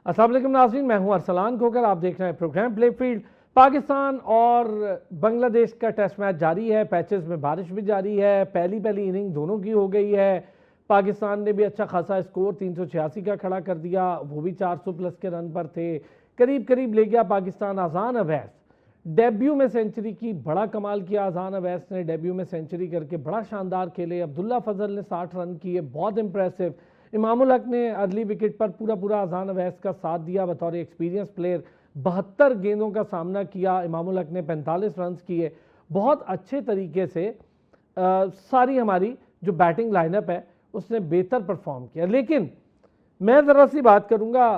अस्सलाम वालेकुम नाज़रीन, मैं हूं अरसलान खोकर। आप देख रहे हैं प्रोग्राम प्ले फील्ड। पाकिस्तान और बांग्लादेश का टेस्ट मैच जारी है। पैचेस में बारिश भी जारी है। पहली इनिंग दोनों की हो गई है। पाकिस्तान ने भी अच्छा खासा स्कोर 386 का खड़ा कर दिया, वो भी 400 प्लस के रन पर थे। करीब करीब ले गया पाकिस्तान। अज़ान अवैस डेब्यू में सेंचुरी की, बड़ा कमाल किया अज़ान अवैस ने। डेब्यू में सेंचुरी करके बड़ा शानदार खेले। अब्दुल्ला फजल ने 60 रन किए, बहुत इंप्रेसिव। इमामुल हक ने अर्ली विकेट पर पूरा अज़ान अवैस का साथ दिया बतौर एक्सपीरियंस प्लेयर। 72 गेंदों का सामना किया। इमामुल हक ने 45 रन किए। बहुत अच्छे तरीके से सारी हमारी जो बैटिंग लाइनअप है उसने बेहतर परफॉर्म किया। लेकिन मैं ज़रा सी बात करूंगा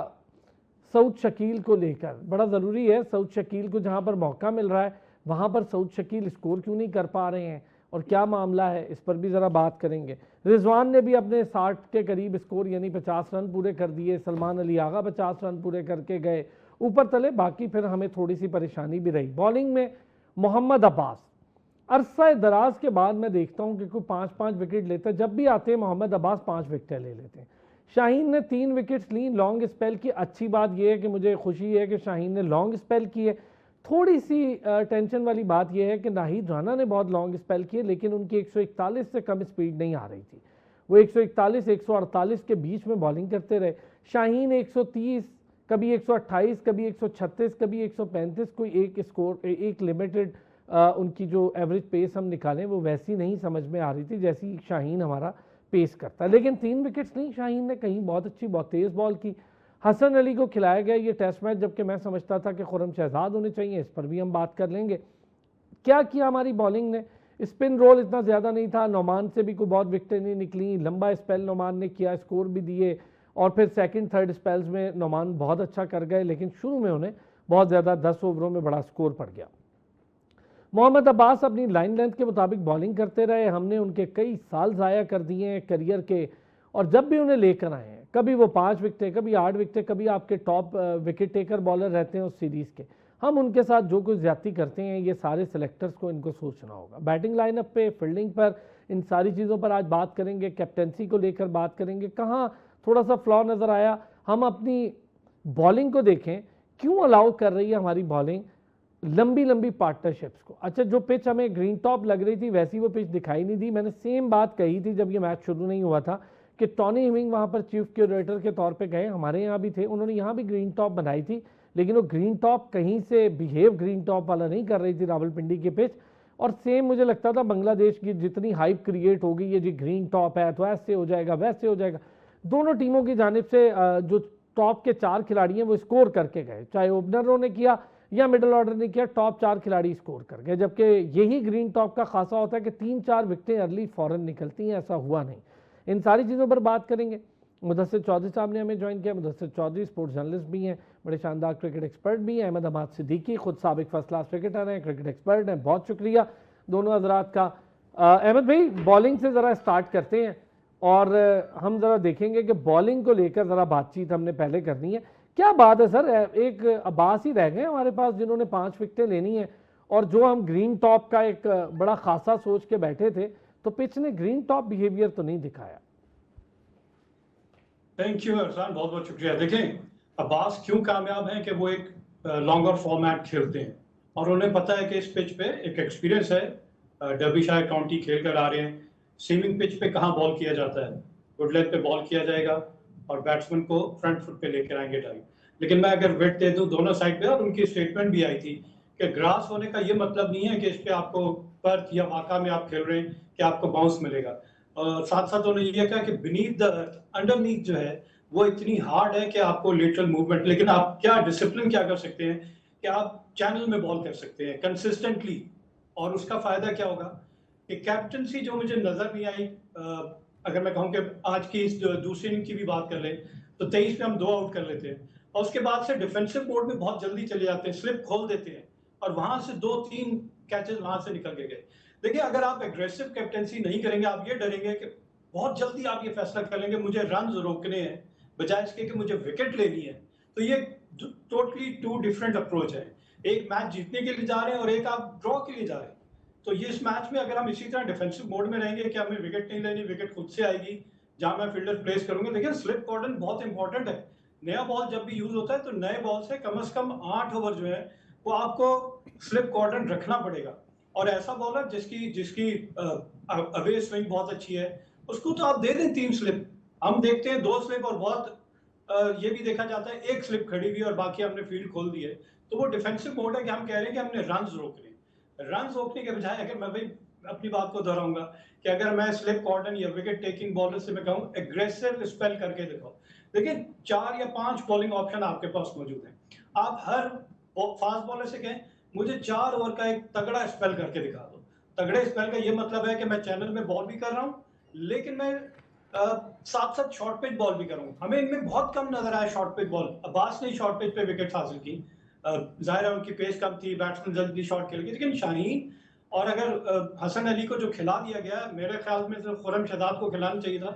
सऊद शकील को लेकर। बड़ा ज़रूरी है, सऊद शकील को जहां पर मौका मिल रहा है वहां पर सऊद शकील स्कोर क्यों नहीं कर पा रहे हैं और क्या मामला है, इस पर भी ज़रा बात करेंगे। रिजवान ने भी अपने 60 के करीब स्कोर यानी 50 रन पूरे कर दिए। सलमान अली आगा 50 रन पूरे करके गए ऊपर तले। बाकी फिर हमें थोड़ी सी परेशानी भी रही। बॉलिंग में मोहम्मद अब्बास, अरसा दराज के बाद मैं देखता हूं कि कोई 5-5 विकेट लेता है। जब भी आते हैं मोहम्मद अब्बास 5 विकेटें ले लेते हैं। शाहीन ने 3 विकेट्स ली, लॉन्ग स्पेल की। अच्छी बात यह है कि मुझे खुशी है कि शाहीन ने लॉन्ग स्पेल की है। थोड़ी सी टेंशन वाली बात यह है कि नाहिद राना ने बहुत लॉन्ग स्पेल किए, लेकिन उनकी 141 से कम स्पीड नहीं आ रही थी। वो 141 148 के बीच में बॉलिंग करते रहे। शाहीन 130, कभी 128, कभी 136, कभी 135, कोई एक स्कोर, एक लिमिटेड उनकी जो एवरेज पेस हम निकालें वो वैसी नहीं समझ में आ रही थी जैसी शाहीन हमारा पेश करता है। लेकिन 3 विकेट्स नहीं, शाहीन ने कहीं बहुत अच्छी बहुत तेज़ बॉल की। हसन अली को खिलाया गया ये टेस्ट मैच, जबकि मैं समझता था कि खुरम शहजाद होने चाहिए। इस पर भी हम बात कर लेंगे। क्या किया हमारी बॉलिंग ने। स्पिन रोल इतना ज़्यादा नहीं था। नोमान से भी कोई बहुत विकेटें नहीं निकली। लंबा स्पेल नोमान ने किया, स्कोर भी दिए और फिर सेकंड थर्ड स्पेल्स में नोमान बहुत अच्छा कर गए, लेकिन शुरू में उन्हें बहुत ज़्यादा 10 ओवरों में बड़ा स्कोर पड़ गया। मोहम्मद अब्बास अपनी लाइन लेंथ के मुताबिक बॉलिंग करते रहे। हमने उनके कई साल ज़ाया कर दिए हैं करियर के, और जब भी उन्हें लेकर आए हैं कभी वो 5 विकेटें, कभी 8 विकेटें, कभी आपके टॉप विकेट टेकर बॉलर रहते हैं उस सीरीज़ के। हम उनके साथ जो कुछ ज्यादती करते हैं ये सारे सेलेक्टर्स को इनको सोचना होगा। बैटिंग लाइनअप पे, फील्डिंग पर, इन सारी चीज़ों पर आज बात करेंगे। कैप्टेंसी को लेकर बात करेंगे, कहाँ थोड़ा सा फ्लॉ नज़र आया। हम अपनी बॉलिंग को देखें, क्यों अलाउ कर रही है हमारी बॉलिंग लंबी पार्टनरशिप्स को। अच्छा, जो पिच हमें ग्रीन टॉप लग रही थी वैसी वो पिच दिखाई नहीं दी। मैंने सेम बात कही थी जब ये मैच शुरू नहीं हुआ था कि टॉनी हिमिंग वहाँ पर चीफ क्यूरेटर के तौर पे गए, हमारे यहाँ भी थे, उन्होंने यहाँ भी ग्रीन टॉप बनाई थी, लेकिन वो ग्रीन टॉप कहीं से बिहेव ग्रीन टॉप वाला नहीं कर रही थी रावलपिंडी की पिच। और सेम मुझे लगता था बांग्लादेश की जितनी हाइप क्रिएट हो गई है जी ग्रीन टॉप है तो ऐसे हो जाएगा वैसे हो जाएगा। दोनों टीमों की जानिब से जो टॉप के 4 खिलाड़ी हैं वो स्कोर करके गए, चाहे ओपनरों ने किया या मिडिल ऑर्डर ने किया, टॉप 4 खिलाड़ी स्कोर कर गए। जबकि यही ग्रीन टॉप का खासा होता है कि 3-4 विकेटें अर्ली फॉरन निकलती हैं, ऐसा हुआ नहीं। इन सारी चीज़ों पर बात करेंगे। मुदस्सिर चौधरी साहब ने हमें ज्वाइन किया। मुदस्सिर चौधरी स्पोर्ट्स जर्नलिस्ट भी हैं, बड़े शानदार क्रिकेट एक्सपर्ट भी हैं। अहमद अहमद सिद्दीकी खुद साबिक फर्स्ट क्लास क्रिकेटर हैं, क्रिकेट एक्सपर्ट हैं। बहुत शुक्रिया दोनों हजरात का। अहमद भाई, बॉलिंग से ज़रा स्टार्ट करते हैं और हम ज़रा देखेंगे कि बॉलिंग को लेकर ज़रा बातचीत हमने पहले करनी है। क्या बात है सर, एक अब्बास ही रह गए हमारे पास जिन्होंने 5 विकेटें लेनी है, और जो हम ग्रीन टॉप का एक बड़ा खासा सोच के बैठे थे तो पिच ने ग्रीन टॉप बिहेवियर तो नहीं दिखाया। थैंक यू अरसान, बहुत बहुत शुक्रिया। देखें, अब्बास क्यों कामयाब हैं कि वो एक लॉन्गर फॉर्मेट खेलते हैं और उन्हें पता है कि इस पिच पे एक एक्सपीरियंस है। डर्बीशायर काउंटी खेल कर आ रहे हैं, सीमिंग पिच पे कहाँ बॉल किया जाता है, गुड लेंथ पे बॉल किया जाएगा और बैट्समैन को फ्रंट फुट पे लेकर आएंगे डाई। लेकिन मैं अगर वेट दे दूं दोनों साइड पे, और उनकी स्टेटमेंट भी आई थी कि ग्रास होने का ये मतलब नहीं है कि इस पे आपको पर्थ या वाका में आप खेल रहे हैं कि आपको बाउंस मिलेगा। साथ साथ उन्होंने ये कहा कि बीनीथ द अंडरनीथ जो है वो इतनी हार्ड है कि आपको लेटरल मूवमेंट, लेकिन आप क्या डिसिप्लिन क्या कर सकते हैं कि आप चैनल में बॉल कर सकते हैं कंसिस्टेंटली। और उसका फायदा क्या होगा कि कैप्टनसी जो मुझे नजर नहीं आई, अगर मैं कहूँ कि आज की इस दूसरी इनिंग की भी बात कर लें तो 23 में हम 2 आउट कर लेते हैं और उसके बाद से डिफेंसिव मोड में बहुत जल्दी चले जाते हैं, स्लिप खोल देते हैं और वहां से 2-3 कैचेस वहां से निकल के गए। देखिए, अगर आप एग्रेसिव कैप्टेंसी नहीं करेंगे, आप ये डरेंगे कि बहुत जल्दी आप ये फैसला कर लेंगे मुझे रन रोकने हैं बजाय इसके कि मुझे विकेट लेनी है, तो ये टोटली 2 डिफरेंट अप्रोच है। एक मैच जीतने के लिए जा रहे हैं और एक आप ड्रॉ के लिए जा रहे हैं। तो ये इस मैच में अगर हम इसी तरह डिफेंसिव मोड में रहेंगे कि हमें विकेट नहीं लेनी, विकेट खुद से आएगी जहां मैं फील्डर प्लेस करूंगा। देखिए, स्लिप कॉर्डन बहुत इंपॉर्टेंट है। नया बॉल जब भी यूज होता है तो नए बॉल से कम 8 ओवर जो है वो आपको स्लिप क्वाड्रेंट रखना पड़ेगा। और ऐसा बॉलर जिसकी जिसकी अवे स्विंग बहुत अच्छी है उसको तो आप दे दें 3 स्लिप। हम देखते हैं 2 स्लिप और बहुत ये भी देखा जाता है 1 स्लिप खड़ी हुई और बाकी हमने फील्ड खोल दी है। तो वो डिफेंसिव मोड है कि हम कह रहे हैं कि हमने रन्स रोक लिए। रन्स रोकने के बजाय अगर मैं भाई अपनी बात को दोहराऊंगा कि अगर मैं स्लिप कॉर्डन या विकेट टेकिंग बॉलर से मैं कहूँ एग्रेसिव स्पेल करके दिखाओ। देखिए 4 या 5 बॉलिंग ऑप्शन आपके पास मौजूद है। आप हर फास्ट बॉलर से कहें मुझे 4 ओवर का एक तगड़ा स्पेल करके दिखा दो। तगड़े स्पेल का ये मतलब है कि मैं चैनल में बॉल भी कर रहा हूँ लेकिन मैं साथ साथ शॉर्ट पिच बॉल भी करूँ। हमें इनमें बहुत कम नजर आया शॉर्ट पिच बॉल। अब्बास ने शॉर्ट पिच पे विकेट हासिल की, जाहिर है उनकी पेस कम थी, बैट्समैन जल्दी शॉट खेल गए, लेकिन शाहीन और अगर हसन अली को जो खिला दिया गया मेरे ख्याल में सिर्फ खुरम शहजाद को खिलाना चाहिए था।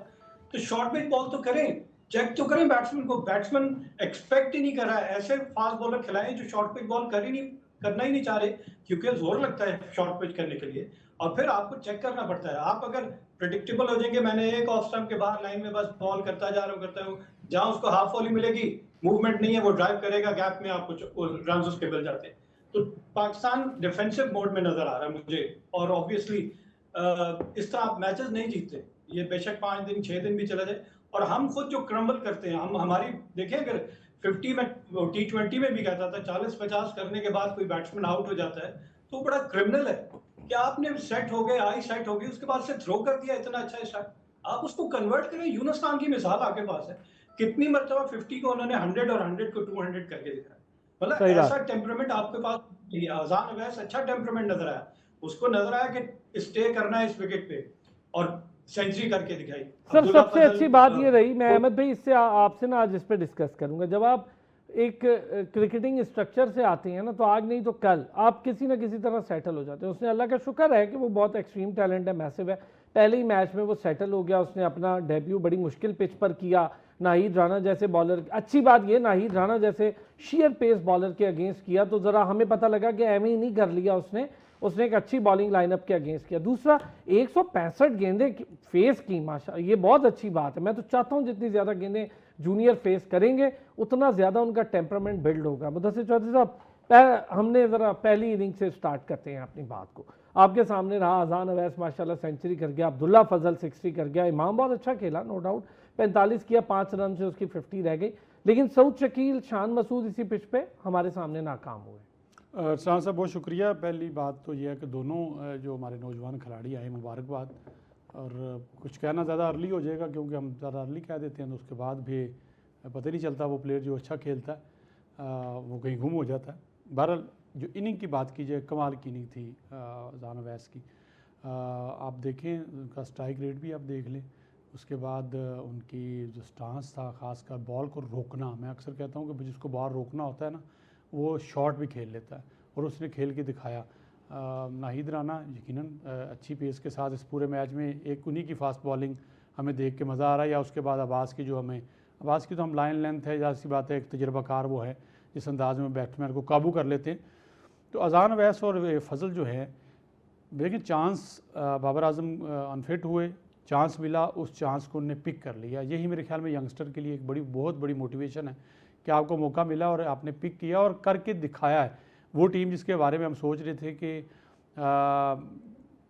तो शॉर्ट पिच बॉल तो करें, चेक तो करें बैट्समैन को। बैट्समैन एक्सपेक्ट ही नहीं कर रहा है, ऐसे फास्ट बॉलर खिलाएं जो शॉर्ट पिच बॉल करना ही नहीं चाह रहे क्योंकि जोर लगता है शॉर्ट पिच करने के लिए और फिर आपको चेक करना पड़ता है। आप अगर प्रिडिक्टेबल हो जाएंगे मैंने एक ऑफ स्टंप के बाहर लाइन में बस बॉल करता जा रहा हूँ जहां उसको हाफ वॉली मिलेगी, मूवमेंट नहीं है, वो ड्राइव करेगा गैप में, आपको रन उसके मिल जाते हैं। तो पाकिस्तान डिफेंसिव मोड में नजर आ रहा है मुझे। और ऑब्वियसली इस तरह आप मैचेस नहीं जीतते, ये बेशक 5 दिन 6 दिन भी चला जाए। और हम खुद जो क्रम्बल करते हैं, हम हमारी देखें अगर 50 में T20 में भी कहता था 40-50 करने के बाद कोई बैट्समैन आउट हो जाता है तो बड़ा क्रिमिनल है कि आपने सेट हो गए, आई सेट हो गई, उसके बाद से थ्रो कर दिया इतना अच्छा स्टार्ट, आप उसको कन्वर्ट करें। यूनुस खान की मिसाल आपके पास है, कितनी मरतबा 50 को उन्होंने 100 और 100 को 200 करके दिखाया। मतलब सही ऐसा बात। टेम्परामेंट आपके पास। अजान अवैस अच्छा टेम्परामेंट नजर आया, उसको नजर आया कि स्टे करना है इस विकेट पे और सेंचुरी करके दिखाई। सर अब्दुल्ला सबसे फजल अच्छी बात ये रही, मैं अहमद भाई इससे आपसे ना आज इस पे डिस्कस करूंगा, जब आप एक क्रिकेटिंग स्ट्रक्चर से आते हैं ना तो आज नहीं तो कल आप किसी ना किसी तरह सेटल हो जाते हैं। उसने अल्लाह का शुक्र है कि वो बहुत एक्सट्रीम टैलेंट है, मैसिव है, पहले ही मैच में वो सेटल हो गया। उसने अपना डेब्यू बड़ी मुश्किल पिच पर किया, नाहिद राणा जैसे बॉलर, अच्छी बात ये नाहिद राणा जैसे शेयर पेस बॉलर के अगेंस्ट किया तो ज़रा हमें पता लगा कि एम ही नहीं कर लिया उसने एक अच्छी बॉलिंग लाइनअप के अगेंस्ट किया। दूसरा 165 गेंदें फेस की, माशा ये बहुत अच्छी बात है। मैं तो चाहता हूं जितनी ज़्यादा गेंदें जूनियर फेस करेंगे उतना ज़्यादा उनका टेम्परामेंट बिल्ड होगा। मुदस्सिर चौधरी साहब, हमने ज़रा पहली इनिंग से स्टार्ट करते हैं अपनी बात को। आपके सामने रहा अजान अवैस माशाल्लाह सेंचुरी कर गया, अब्दुल्ला फजल 60 कर गया, इमाम बहुत अच्छा खेला नो डाउट, 45 किया, 5 रन से उसकी 50 रह गई, लेकिन सऊद शकील, शान मसूद इसी पिच पे हमारे सामने नाकाम हुए। शान साहब बहुत शुक्रिया। पहली बात तो यह है कि दोनों जो हमारे नौजवान खिलाड़ी आए मुबारकबाद। और कुछ कहना ज़्यादा अर्ली हो जाएगा क्योंकि हम ज़्यादा अर्ली कह देते हैं तो उसके बाद भी पता नहीं चलता वो प्लेयर जो अच्छा खेलता है वो कहीं गुम हो जाता है। बहरहाल जो इनिंग की बात की जाए, कमाल की इनिंग थी अजान अवैस की। आप देखें उनका स्ट्राइक रेट भी आप देख लें, उसके बाद उनकी जो स्टांस था, ख़ासकर बॉल को रोकना। मैं अक्सर कहता हूँ कि जिसको बॉल रोकना होता है ना वो शॉट भी खेल लेता है और उसने खेल के दिखाया। नाहिद राणा यकीनन अच्छी पेस के साथ इस पूरे मैच में एक उन्हीं की फास्ट बॉलिंग हमें देख के मज़ा आ रहा है। या उसके बाद अब्बास की, जो हमें अब्बास की तो हम लाइन लेंथ है, जाहिर सी बात है, एक तजर्बाकार वो है जिस अंदाज़ में बैट्समैन को काबू कर लेते हैं। तो अजान अवैस और फजल जो है, लेकिन चांस बाबर आजम अनफिट हुए, चांस मिला, उस चांस को उन्होंने पिक कर लिया। यही मेरे ख्याल में यंगस्टर के लिए एक बहुत बड़ी मोटिवेशन है कि आपको मौका मिला और आपने पिक किया और करके दिखाया है। वो टीम जिसके बारे में हम सोच रहे थे कि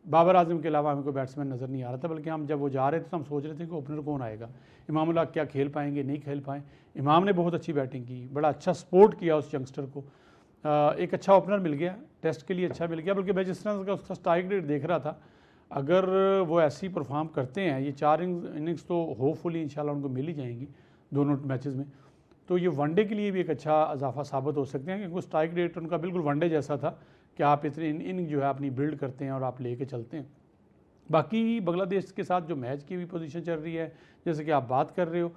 बाबर आजम के अलावा हमें कोई बैट्समैन नज़र नहीं आ रहा था, बल्कि हम जब वो जा रहे थे तो हम सोच रहे थे कि ओपनर कौन आएगा, इमामुल्लाह क्या खेल पाएंगे, नहीं खेल पाए। इमाम ने बहुत अच्छी बैटिंग की, बड़ा अच्छा सपोर्ट किया उस यंगस्टर को, एक अच्छा ओपनर मिल गया, टेस्ट के लिए अच्छा मिल गया। बल्कि मैं जिस तरह का उसका स्ट्राइक रेट देख रहा था, अगर वो ऐसे ही परफॉर्म करते हैं, ये 4 इनिंग्स तो होपफुली इंशाल्लाह उनको मिल ही जाएंगी दोनों मैचेस में, तो ये वनडे के लिए भी एक अच्छा इजाफा साबित हो सकते हैं। क्योंकि स्ट्राइक रेट उनका बिल्कुल वनडे जैसा था कि आप इतनी इनिंग जो है अपनी बिल्ड करते हैं और आप लेके चलते हैं। बाकी बांग्लादेश के साथ जो मैच की भी पोजीशन चल रही है, जैसे कि आप बात कर रहे हो,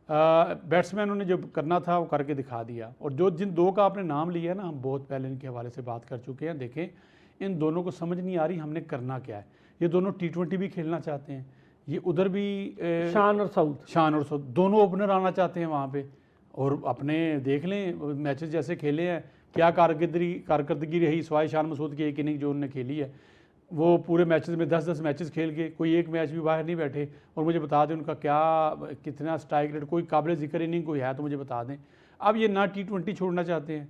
बैट्समैनों ने जो करना था वो करके दिखा दिया। और जो जिन दो का आपने नाम लिया ना, हम बहुत पहले इनके हवाले से बात कर चुके हैं। देखें, इन दोनों को समझ नहीं आ रही हमने करना क्या है। ये दोनों T20 भी खेलना चाहते हैं, ये उधर भी शान और सऊद दोनों ओपनर आना चाहते हैं वहाँ पे। और अपने देख लें मैचेस जैसे खेले हैं, क्या कारकर्दगी रही सिवाय शान मसूद की एक इनिंग जो उन्होंने खेली है। वो पूरे मैचेस में 10-10 मैचेस खेल के कोई एक मैच भी बाहर नहीं बैठे, और मुझे बता दें उनका क्या कितना स्ट्राइक रेट, कोई काबिल ज़िक्र इनिंग कोई है तो मुझे बता दें। अब ये ना T20 छोड़ना चाहते हैं,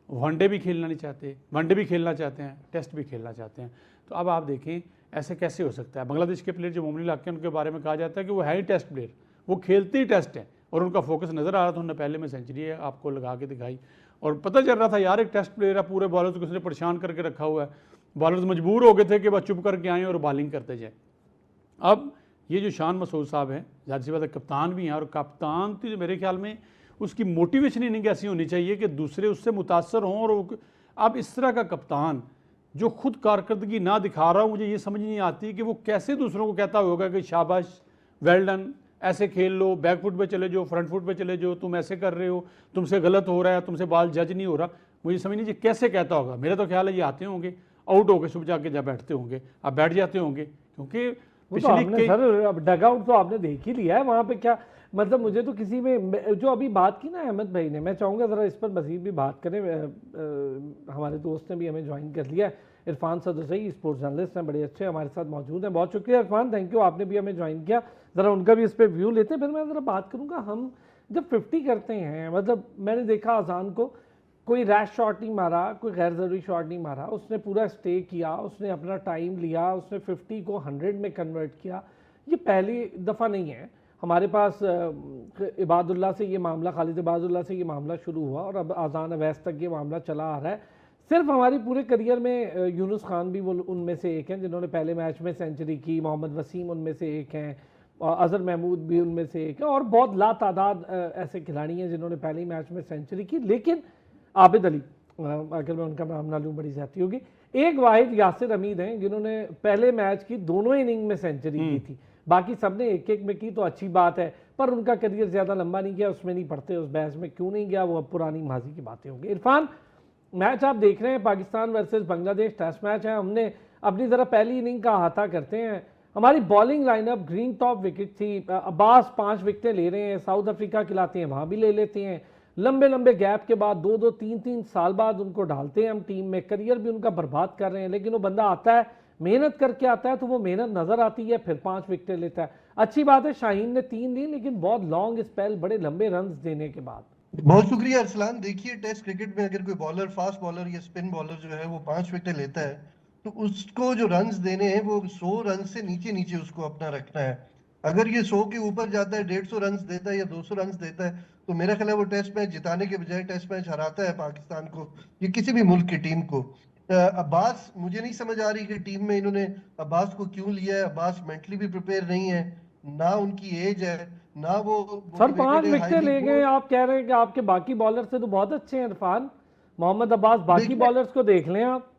वनडे भी खेलना नहीं चाहते, वनडे भी खेलना चाहते हैं, टेस्ट भी खेलना चाहते हैं। तो अब आप देखें ऐसे कैसे हो सकता है। बांग्लादेश के प्लेयर जो मोमिन लाके उनके बारे में कहा जाता है कि वो है ही टेस्ट प्लेयर, वो खेलते ही टेस्ट हैं, और उनका फोकस नज़र आ रहा था। उन्होंने पहले में सेंचुरी है आपको लगा के दिखाई, और पता चल रहा था यार एक टेस्ट प्लेयर है, पूरे बॉलर्स को उसने परेशान करके रखा हुआ है। बॉलर्स मजबूर हो गए थे कि बस चुप करके आएँ और बॉलिंग करते जाएँ। अब ये जो शान मसूद साहब हैं, जाहिर सी बात है कप्तान भी हैं, और कप्तान तो मेरे ख्याल में उसकी मोटिवेशन इनिंग ऐसी होनी चाहिए कि दूसरे उससे मुतासर हों। और अब इस तरह का कप्तान जो खुद कारकर्दगी ना दिखा रहा हो, मुझे ये समझ नहीं आती कि वो कैसे दूसरों को कहता होगा कि शाबाश, वेल डन, ऐसे खेल लो, बैक फुट पे चले जाओ, फ्रंट फुट पे चले जाओ, तुम ऐसे कर रहे हो, तुमसे गलत हो रहा है, तुमसे बॉल जज नहीं हो रहा। मुझे समझ नहीं कैसे कहता होगा। मेरा तो ख्याल है ये आते होंगे, आउट होकर सुबह जाके जब बैठते होंगे, अब बैठ जाते होंगे, क्योंकि वो तो आपने सर अब डगआउट तो आपने देख ही लिया है वहाँ पे। क्या मतलब, मुझे तो किसी में जो अभी बात की ना अहमद भाई ने, मैं चाहूँगा ज़रा इस पर मज़ीद भी बात करें। हमारे दोस्त ने भी हमें ज्वाइन कर लिया, इरफान सदुसई स्पोर्ट्स जर्नलिस्ट हैं, बड़े अच्छे हमारे साथ मौजूद हैं। बहुत शुक्रिया इरफान, थैंक यू, आपने भी हमें ज्वाइन किया। ज़रा उनका भी इस पर व्यू लेते हैं, फिर मैं ज़रा बात करूँगा। हम जब 50 करते हैं, मतलब मैंने देखा अजान को कोई रैश शॉट नहीं मारा, कोई गैर ज़रूरी शॉट नहीं मारा, उसने पूरा स्टे किया, उसने अपना टाइम लिया, उसने 50 को 100 में कन्वर्ट किया। ये पहली दफ़ा नहीं है। हमारे पास इबादुल्लाह से ये मामला, खालिद इबादुल्लाह से ये मामला शुरू हुआ, और अब आज़ान अवैस तक ये मामला चला आ रहा है। सिर्फ हमारी पूरे करियर में यूनुस खान भी वो उनमें से एक हैं जिन्होंने पहले मैच में सेंचुरी की, मोहम्मद वसीम उनमें से एक हैं, अजहर महमूद भी उनमें से एक है, और बहुत लातादाद ऐसे खिलाड़ी हैं जिन्होंने पहले मैच में सेंचुरी की। लेकिन आबिद अली, अगर मैं उनका नाम ना लूँ बड़ी ज्यादती होगी, एक वाहिद यासिर हमीद हैं जिन्होंने पहले मैच की दोनों इनिंग में सेंचुरी की थी। बाकी सबने एक एक में की तो अच्छी बात है, पर उनका करियर ज़्यादा लंबा नहीं गया, उसमें नहीं पढ़ते, उस बहस में क्यों नहीं गया, वो अब पुरानी माजी की बातें होंगी। इरफान, मैच आप देख रहे हैं Pakistan versus Bangladesh test match है। हमने अपनी ज़रा पहली इनिंग का अहाता करते हैं। हमारी bowling lineup green top wicket थी, अब्बास 5 विकेटें ले रहे हैं, साउथ अफ्रीका खिलाते हैं वहाँ भी ले लेते हैं, लंबे लंबे गैप के बाद 2-2 3-3 साल बाद उनको डालते हैं हम टीम में, करियर भी उनका बर्बाद कर रहे हैं। लेकिन वो बंदा आता है, मेहनत करके आता है, तो वो मेहनत नजर आती है, फिर 5 विकेटें लेता है। अच्छी बात है शाहीन ने 3 ली, लेकिन बहुत लॉन्ग स्पेल, बड़े लंबे रन देने के बाद। बहुत शुक्रिया अरसलान। देखिए, टेस्ट क्रिकेट में अगर कोई बॉलर, फास्ट बॉलर या स्पिन बॉलर जो है वो 5 विकेट लेता है, तो उसको जो रन्स देने हैं वो 100 रन से नीचे नीचे उसको अपना रखना है। अगर ये 100 के ऊपर जाता है, 150 रन देता है या 200 रन देता है, तो मेरा ख्याल है वो टेस्ट मैच जिताने के बजाय टेस्ट मैच हराता है पाकिस्तान को या किसी भी मुल्क की टीम को। अब्बास, मुझे नहीं समझ आ रही कि टीम में इन्होंने अब्बास को क्यों लिया है। अब्बास मेंटली भी प्रिपेयर नहीं है, ना उनकी एज है, ना वो सर 5 विकेटें ले गए, आप कह रहे हैं कि आपके बाकी बॉलर से तो बहुत अच्छे हैं इरफान, मोहम्मद अब्बास, बाकी बॉलर्स को देख लें आप।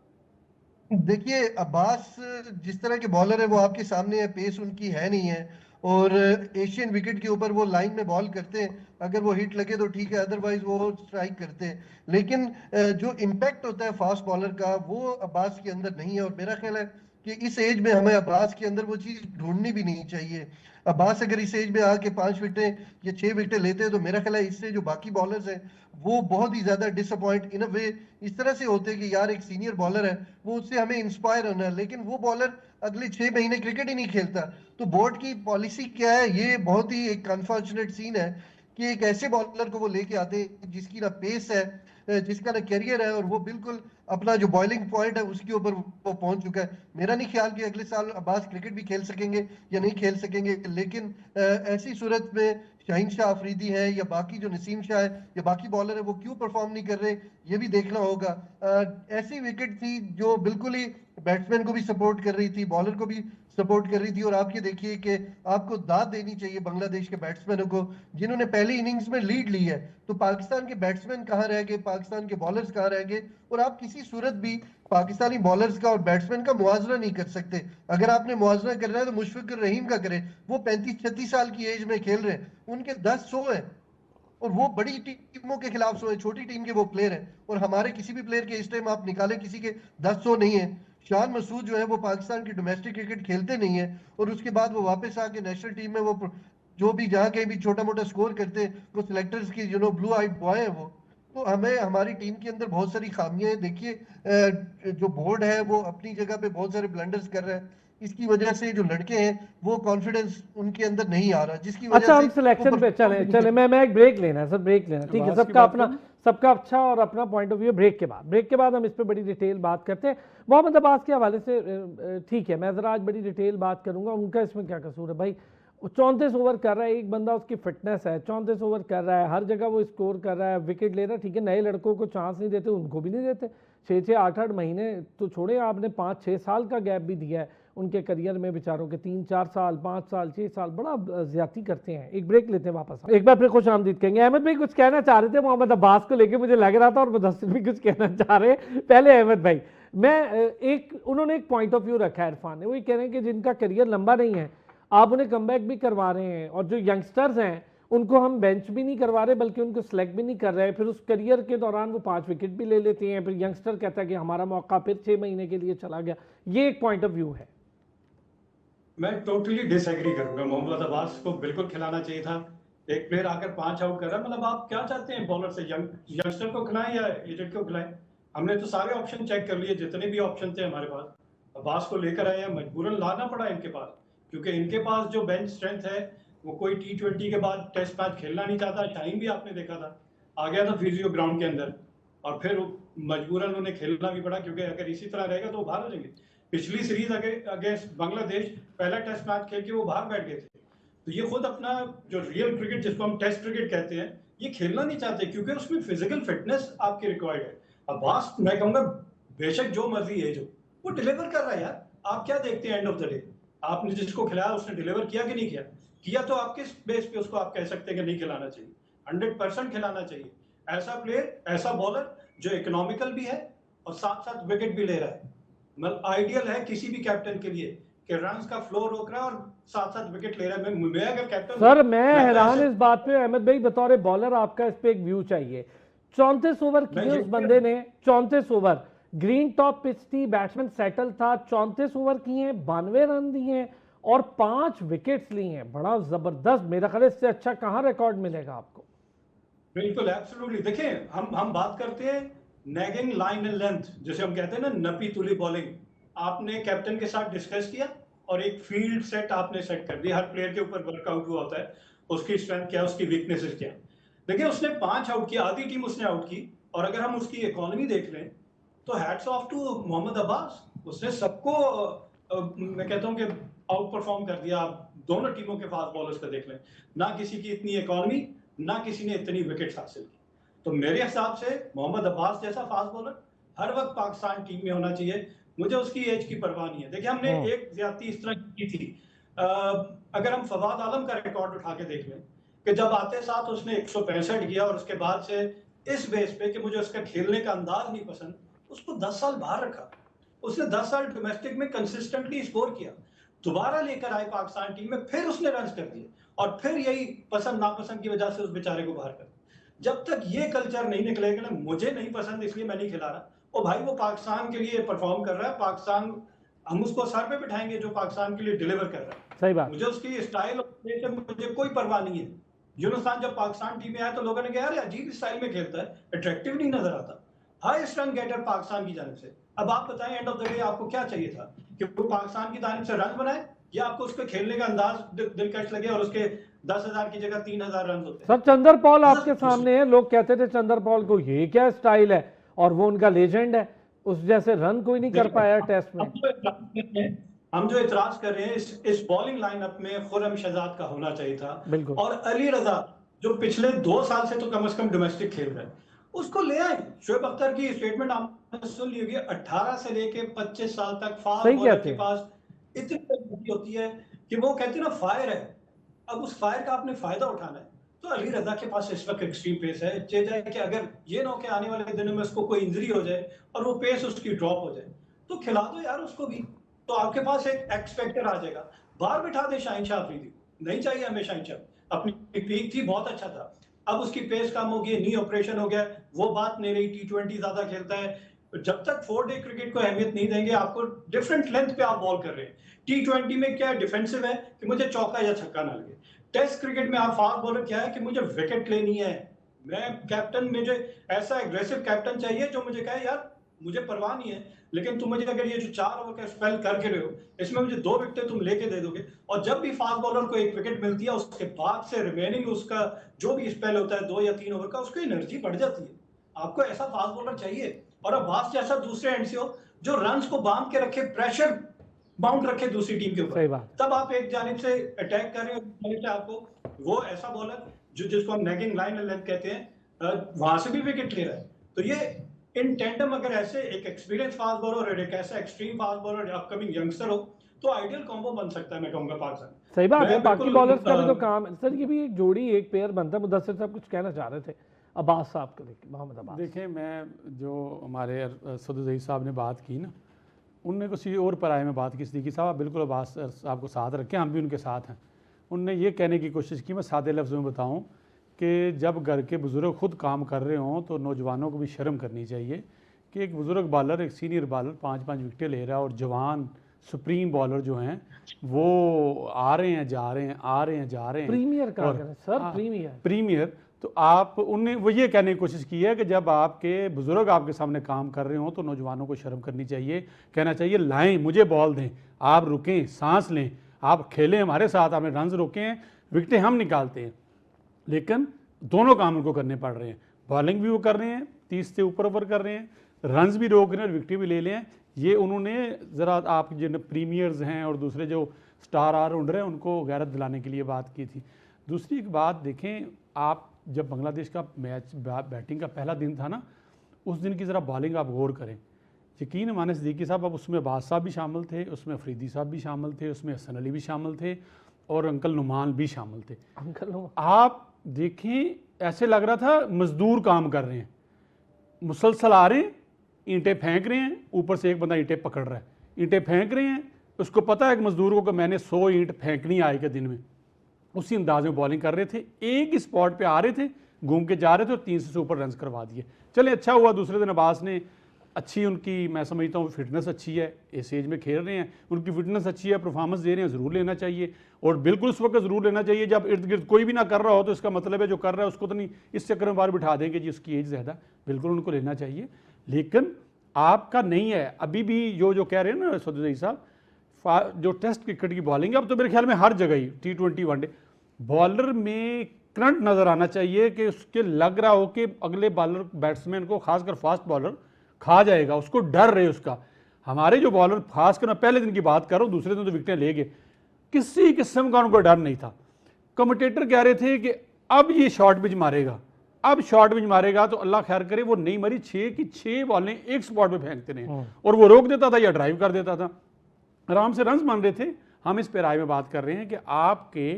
देखिए, अब्बास जिस तरह के बॉलर है वो आपके सामने है, पेस उनकी है नहीं है, और एशियन विकेट के ऊपर वो लाइन में बॉल करते हैं, अगर वो हिट लगे तो ठीक है, अदरवाइज वो स्ट्राइक करते हैं। लेकिन जो इम्पैक्ट होता है फास्ट बॉलर का वो अब्बास के अंदर नहीं है, और मेरा ख्याल है कि इस एज में हमें अब्बास के अंदर वो चीज ढूंढनी भी नहीं चाहिए। अब्बास अगर इस एज में आके 5 विकेटें या 6 विकेटें लेते हैं, तो मेरा ख्याल है इससे जो बाकी बॉलर्स हैं वो बहुत ही ज्यादा डिसअपॉइंट इन अ वे इस तरह से होते हैं कि यार एक सीनियर बॉलर है, वो उससे हमें इंस्पायर होना है, लेकिन वो बॉलर अगले 6 महीने क्रिकेट ही नहीं खेलता। तो बोर्ड की पॉलिसी क्या है, ये बहुत ही एक अनफॉर्चुनेट सीन है कि एक ऐसे बॉलर को वो लेके आते हैं जिसकी ना पेस है, जिसका ना कैरियर है, और वो बिल्कुल अपना जो बॉलिंग पॉइंट है उसके ऊपर वो पहुंच चुका है। मेरा नहीं ख्याल कि अगले साल अब्बास क्रिकेट भी खेल सकेंगे या नहीं खेल सकेंगे, लेकिन ऐसी सूरत में शाहीन शाह अफरीदी है या बाकी जो नसीम शाह है या बाकी बॉलर है वो क्यों परफॉर्म नहीं कर रहे, ये भी देखना होगा। ऐसी विकेट थी जो बिल्कुल ही बैट्समैन को भी सपोर्ट कर रही थी, बॉलर को भी सपोर्ट कर रही थी, और आप ये देखिए कि आपको दाद देनी चाहिए बांग्लादेश के बैट्समैनों को जिन्होंने पहली इनिंग्स में लीड ली है। तो पाकिस्तान के बैट्समैन कहाँ रह गए, पाकिस्तान के बॉलर्स कहाँ रह गए, और आप किसी सूरत भी पाकिस्तानी बॉलर्स का और बैट्समैन का मुआवजा नहीं कर सकते। अगर आपने मुआवजा करना है तो मुशफिकुर रहीम का करें, वो 35-36 साल की एज में खेल रहे हैं, उनके 10-100 है, और वो बड़ी टीमों के खिलाफ 100 है, छोटी टीम के वो प्लेयर हैं, और हमारे किसी भी प्लेयर के इस टाइम आप निकालें किसी के 10-100 नहीं है। शान मसूद जो है वो पाकिस्तान की डोमेस्टिक क्रिकेट खेलते नहीं है, और उसके बाद वो वापस आके नेशनल टीम में वो जो भी जहाँ कहीं भी छोटा मोटा स्कोर करते हैं वो सिलेक्टर्स की ब्लू आइड बॉय है वो। तो हमें हमारी टीम के अंदर बहुत सारी खामियां हैं। देखिए जो बोर्ड है वो अपनी जगह पे बहुत सारे ब्लंडर्स कर रहा है, इसकी वजह से जो लड़के हैं वो कॉन्फिडेंस उनके अंदर नहीं आ रहा, जिसकी वजह अच्छा, हम से वो सिलेक्शन पे परफॉर्म चले नहीं चले कर मैं एक ब्रेक लेना है सर, ब्रेक लेना है, ठीक है, अब्बास की सबका बात अपना करूं? सबका अच्छा और अपना पॉइंट ऑफ व्यू। ब्रेक के बाद हम इस पे बड़ी डिटेल बात करते हैं। मोहम्मद अब्बास के हवाले से ठीक है, मैं ज़रा आज बड़ी डिटेल बात करूंगा, उनका इसमें क्या कसूर है भाई। 34 ओवर कर रहा है एक बंदा, उसकी फिटनेस है, 34 ओवर कर रहा है, हर जगह वो स्कोर कर रहा है, विकेट ले रहा है, ठीक है। नए लड़कों को चांस नहीं देते, उनको भी नहीं देते। 6-6 8-8 महीने तो छोड़े, आपने 5-6 साल का गैप भी दिया है उनके करियर में बेचारों के, 3-4 साल 5 साल 6 साल, बड़ा ज्यादती करते हैं। एक ब्रेक लेते हैं, वापस एक बार फिर खुश आमदीद कहेंगे। अहमद भाई कुछ कहना चाह रहे थे मोहम्मद अब्बास को लेके, मुझे लग रहा था, और मुदस्सिर भी कुछ कहना चाह रहे हैं। पहले अहमद भाई, उन्होंने एक पॉइंट ऑफ व्यू रखा है इरफान ने, वो ये कह रहे हैं कि जिनका करियर लंबा नहीं है आप उन्हें कमबैक भी करवा रहे हैं, और जो यंगस्टर्स हैं उनको हम बेंच भी नहीं करवा रहे बल्कि उनको सिलेक्ट भी नहीं कर रहे, फिर उस करियर के दौरान वो 5 विकेट भी ले लेते हैं, फिर यंगस्टर कहता है कि हमारा मौका फिर 6 महीने के लिए चला गया। ये एक पॉइंट ऑफ व्यू है। मैं टोटली डिसएग्री करूंगा। मोहम्मद अब्बास को बिल्कुल खिलाना चाहिए था। एक प्लेयर आकर 5 आउट कर रहा है, मतलब आप क्या चाहते हैं बॉलर से? यंगस्टर को खिलाएं या एजेड को खिलाएं? हमने तो सारे ऑप्शन चेक कर लिए, जितने भी ऑप्शन थे हमारे पास। अब्बास को लेकर आए हैं, मजबूरन लाना पड़ा इनके पास, क्योंकि इनके पास जो बेंच स्ट्रेंथ है वो कोई T20 के बाद टेस्ट मैच खेलना नहीं चाहता। शाहीन भी आपने देखा था, आ गया था फिजियो ग्राउंड के अंदर, और फिर मजबूरन उन्हें खेलना भी पड़ा, क्योंकि अगर इसी तरह रहेगा तो वो बाहर हो जाएंगे। पिछली सीरीज अगेंस्ट बांग्लादेश पहला टेस्ट मैच खेल के वो बाहर बैठ गए थे। तो ये खुद अपना जो रियल क्रिकेट, जिसको हम टेस्ट क्रिकेट कहते हैं, ये खेलना नहीं चाहते, क्योंकि उसमें फिजिकल फिटनेस आपकी रिक्वायर्ड है। अब्बास, मैं कहूंगा बेशक जो मर्जी एज हो, वो डिलीवर कर रहा है यार। आप क्या देखते हैं एंड ऑफ द डे? आपने जिसको खिलाया उसने डिलीवर किया कि नहीं किया? किया तो आप किस बेस पे उसको आप कह सकते हैं कि नहीं खिलाना चाहिए? 100% खिलाना चाहिए। ऐसा प्लेयर, ऐसा बॉलर जो इकोनॉमिकल भी है और साथ साथ विकेट भी ले रहा है, मतलब आइडियल है किसी भी कैप्टन के लिए कि रन्स का फ्लो रोक रहा है और साथ साथ विकेट ले रहा है। मैं अगर कैप्टन, सर मैं हैरान ऐसे इस बात पे अहमद भाई, बतौर बॉलर आपका इस पे एक व्यू चाहिए। 34 ओवर किए उस बंदे ने, 34 ओवर, ग्रीन टॉप पिच थी, बैट्समैन सेटल था, 34 ओवर किए, 92 रन दिए और 5 विकेट्स लिए हैं। बड़ा जबरदस्त, मेरा ख्याल इससे अच्छा कहां रिकॉर्ड मिलेगा आपको। बिल्कुल एब्सोल्युटली। देखिए, हम बात करते हैं नैगिंग लाइन एंड लेंथ, जिसे हम कहते हैं ना नपी तुली बॉलिंग। आपने कैप्टन के साथ डिस्कस किया और एक फील्ड सेट आपने सेट कर दिया। हर प्लेयर के ऊपर वर्कआउट हुआ होता है, उसकी स्ट्रेंथ क्या, उसकी वीकनेसेस क्या। देखिए, उसने 5 आउट किया, आधी टीम उसने आउट की, और अगर हम उसकी इकोनॉमी देख लें तो hats off to Mohammad Abbas. उसने सबको मैं कहता हूं कि आउट परफॉर्म कर दिया। आप दोनों टीमों के फास्ट बॉलर्स को देख लें, ना किसी की इतनी इकोनॉमी, ना किसी ने इतनी विकेट्स हासिल की। तो मेरे हिसाब से मोहम्मद अब्बास जैसा फास्ट बॉलर हर वक्त पाकिस्तान टीम में होना चाहिए। मुझे उसकी एज की परवाह नहीं है। देखिए, हमने एक ज्यादती इस तरह की थी, अगर हम फवाद आलम का रिकॉर्ड उठा के देख लें कि जब आते साथ उसने 165 किया और उसके बाद से इस बेस पे कि मुझे उसका खेलने का अंदाज नहीं पसंद, उसको 10 साल बाहर रखा। उसने 10 साल डोमेस्टिक में कंसिस्टेंटली स्कोर किया, दोबारा लेकर आए पाकिस्तान टीम में, फिर उसने रन कर दिए, और फिर यही पसंद नापसंद की वजह से उस बेचारे को बाहर कर। जब तक ये कल्चर नहीं निकलेगा ना, मुझे नहीं पसंद इसलिए मैं नहीं खिला रहा, और भाई वो पाकिस्तान के लिए परफॉर्म कर रहा है, पाकिस्तान, हम उसको सर पे बिठाएंगे जो पाकिस्तान के लिए डिलीवर कर रहा है। सही बात। मुझे उसकी स्टाइल से मुझे कोई परवाह नहीं है। यूनुस खान जब पाकिस्तान टीम में आया तो लोगों ने कहा यार अजीब स्टाइल में खेलता है, अट्रैक्टिव नहीं नजर आता। हाईएस्ट रन गेटर पाकिस्तान की जानिब से। अब आप बताएं, एंड ऑफ द डे आपको क्या चाहिए था, कि वो पाकिस्तान की जानिब से रन बनाए, या आपको उसके खेलने का अंदाज दिलकश लगे और उसके 10,000 की जगह 3,000 रन होते हैं? सर चंदर पॉल आपके सामने है, लोग कहते थे चंदर पॉल को ये क्या स्टाइल है, और वो उनका लेजेंड है, उस जैसे रन कोई नहीं कर पाया टेस्ट में। हम जो इतराज कर रहे हैं, इस बॉलिंग लाइनअप में खुर्रम शहजाद का होना चाहिए था, बिल्कुल। और अली रजा जो पिछले 2 साल से तो कम से कम डोमेस्टिक खेल रहे हैं, उसको ले आए। शोएब अख्तर की स्टेटमेंट आपने सुन ली होगी, 18 से लेके 25 साल तक फास्ट बॉलर के पास इतनी तकनीक होती है कि वो कहते हैं ना फायर है। अब उस फायर का आपने फायदा उठाना है, तो अली रजा के पास इस वक्त एक्सट्रीम पेस है। चाहिए कि अगर ये ना हो कि आने वाले दिनों में उसको कोई इंजरी हो जाए और वो पेस उसकी ड्रॉप हो जाए, तो खिला दो यार उसको भी, तो आपके पास एक एक्स फैक्टर आ जाएगा। बाहर बिठा दे शाहीन शाह अफरीदी, नहीं चाहिए हमें शाहीन शाह। अपनी पीक थी, बहुत अच्छा था, अब उसकी पेस कम हो गई, नी ऑपरेशन हो गया, वो बात नहीं रही। T20 ज्यादा खेलता है। जब तक 4 डे क्रिकेट को अहमियत नहीं देंगे, आपको डिफरेंट लेंथ पे आप बॉल कर रहे हैं। T20 में क्या डिफेंसिव है कि मुझे चौका या छक्का ना लगे। टेस्ट क्रिकेट में आप फास्ट बॉलर क्या है कि मुझे विकेट लेनी है, मैं कैप्टन, मुझे ऐसा एग्रेसिव कैप्टन चाहिए जो मुझे कहे यार मुझे परवाह नहीं है, लेकिन तुम मुझे अगर ये जो 4 ओवर का स्पेल करके रहे हो इसमें मुझे 2 विकेटें तुम लेके दे दोगे, और जब भी फास्ट बॉलर को 1 विकेट मिलती है उसके बाद से रिमेनिंग उसका जो भी स्पेल होता है 2 या 3 ओवर का, उसकी एनर्जी बढ़ जाती है। आपको ऐसा फास्ट बॉलर चाहिए, और अब्बास जैसा दूसरे एंड से हो जो रन्स को बांध के रखे, प्रेशर बाउंड रखे दूसरी टीम के सही ऊपर, बात। तब आप एक जानिब से अटैक कर रहे हो, जानिब से आपको वो ऐसा बॉलर जो जिसको हम नेगिंग लाइन लेंथ कहते हैं वहां से भी विकेट ले रहा है। तो ये इन टेंडम अगर ऐसे एक एक्सपीरियंस फास्ट बॉलर और एक ऐसा extreme fast bowler upcoming youngster हो तो आइडियल कॉम्बो बन सकता है, मैं कहूंगा पाकिस्तान। सही बात है, मैं बाकी बिल्कुल, बॉलर्स का भी तो काम है सर, ये भी एक जोड़ी एक पेयर बनता है। मुदस्सिर साहब कुछ कहना चाह रहे थे अब्बास साहब को लेकर, मोहम्मद अब्बास। देखें, मैं जो हमारे सदुज़ई साहब ने बात की ना, उनने किसी और पराये में बात की, सिद्दीकी साहब आप बिल्कुल अब्बास साहब को साथ रखें, हम भी उनके साथ हैं। उनने ये कहने की कोशिश की, मैं सादे लफ्ज़ों में बताऊं, कि जब घर के बुज़ुर्ग ख़ुद काम कर रहे हों तो नौजवानों को भी शर्म करनी चाहिए कि एक बुज़ुर्ग बॉलर, एक सीनियर बॉलर 5-5 विकेटें ले रहा है और जवान सुप्रीम बॉलर जो हैं वो आ रहे हैं जा रहे हैं, आ रहे हैं जा रहे हैं। प्रीमियर का और सर, प्रीमियर तो आप उनने वो ये कहने की कोशिश की है कि जब आपके बुज़ुर्ग आपके सामने काम कर रहे हों तो नौजवानों को शर्म करनी चाहिए, कहना चाहिए लाएं, मुझे बॉल दें, आप रुकें, सांस लें, आप खेलें हमारे साथ, आपने रन्स रोके हैं, विकेटें हम निकालते हैं। लेकिन दोनों काम उनको करने पड़ रहे हैं, बॉलिंग भी वो कर रहे हैं, 30 से ऊपर ओवर कर रहे हैं, रन्स भी रोक रहे हैं, विकेटें भी ले लें। ये उन्होंने ज़रा आप जिन प्रीमियर्स हैं और दूसरे जो स्टार ऑलराउंडर हैं उनको गैरत दिलाने के लिए बात की थी। दूसरी एक बात देखें, आप जब बांग्लादेश का मैच बैटिंग का पहला दिन था ना, उस दिन की ज़रा बॉलिंग आप गौर करें। यकीन माने सिद्दीकी साहब, अब उसमें अब्बास साहब भी शामिल थे, उसमें अफरीदी साहब भी शामिल थे, उसमें हसन अली भी शामिल थे और अंकल नुमान भी शामिल थे। आप देखें, ऐसे लग रहा था मजदूर काम कर रहे हैं, मुसलसल आ रहे हैं, ईंटें फेंक रहे हैं, ऊपर से एक बंदा ईंटें पकड़ रहा है, ईंटें फेंक रहे हैं, उसको पता है कि मजदूर को कि मैंने 100 ईंट फेंकनी आज के दिन में, उसी अंदाज में बॉलिंग कर रहे थे, एक ही स्पॉट पे आ रहे थे, घूम के जा रहे थे और 300 से ऊपर रन करवा दिए। चले, अच्छा हुआ दूसरे दिन अब्बास ने अच्छी, उनकी मैं समझता हूँ फिटनेस अच्छी है, इस एज में खेल रहे हैं, उनकी फिटनेस अच्छी है, परफॉर्मेंस दे रहे हैं, ज़रूर लेना चाहिए। और बिल्कुल उस वक्त ज़रूर लेना चाहिए जब इर्द गिर्द कोई भी ना कर रहा हो, तो इसका मतलब है जो कर रहा है उसको तो नहीं इस चक्कर में बार बिठा देंगे जी उसकी एज ज़्यादा, बिल्कुल उनको लेना चाहिए। लेकिन आपका नहीं है अभी भी जो कह रहे हैं ना सदुज़ई साहब, जो टेस्ट क्रिकेट की बॉलिंग है, अब तो मेरे ख्याल में हर जगह ही T20 वनडे बॉलर में करंट नज़र आना चाहिए कि उसके लग रहा हो कि अगले बॉलर बैट्समैन को, खासकर फास्ट बॉलर खा जाएगा, उसको डर रहे उसका। हमारे जो बॉलर, खासकर मैं पहले दिन की बात कर रहा हूँ, दूसरे दिन तो विकेटें ले गए, किसी किस्म का उनको डर नहीं था। कमेंटेटर कह रहे थे कि अब ये शॉर्ट पिच मारेगा, अब शॉर्ट पिच मारेगा, तो अल्लाह खैर करे वो नहीं मरी, 6 की 6 बॉलें एक स्पॉट पे फेंकते रहे और वो रोक देता था या ड्राइव कर देता था, आराम से रन मान रहे थे। हम इस पे राय में बात कर रहे हैं कि आपके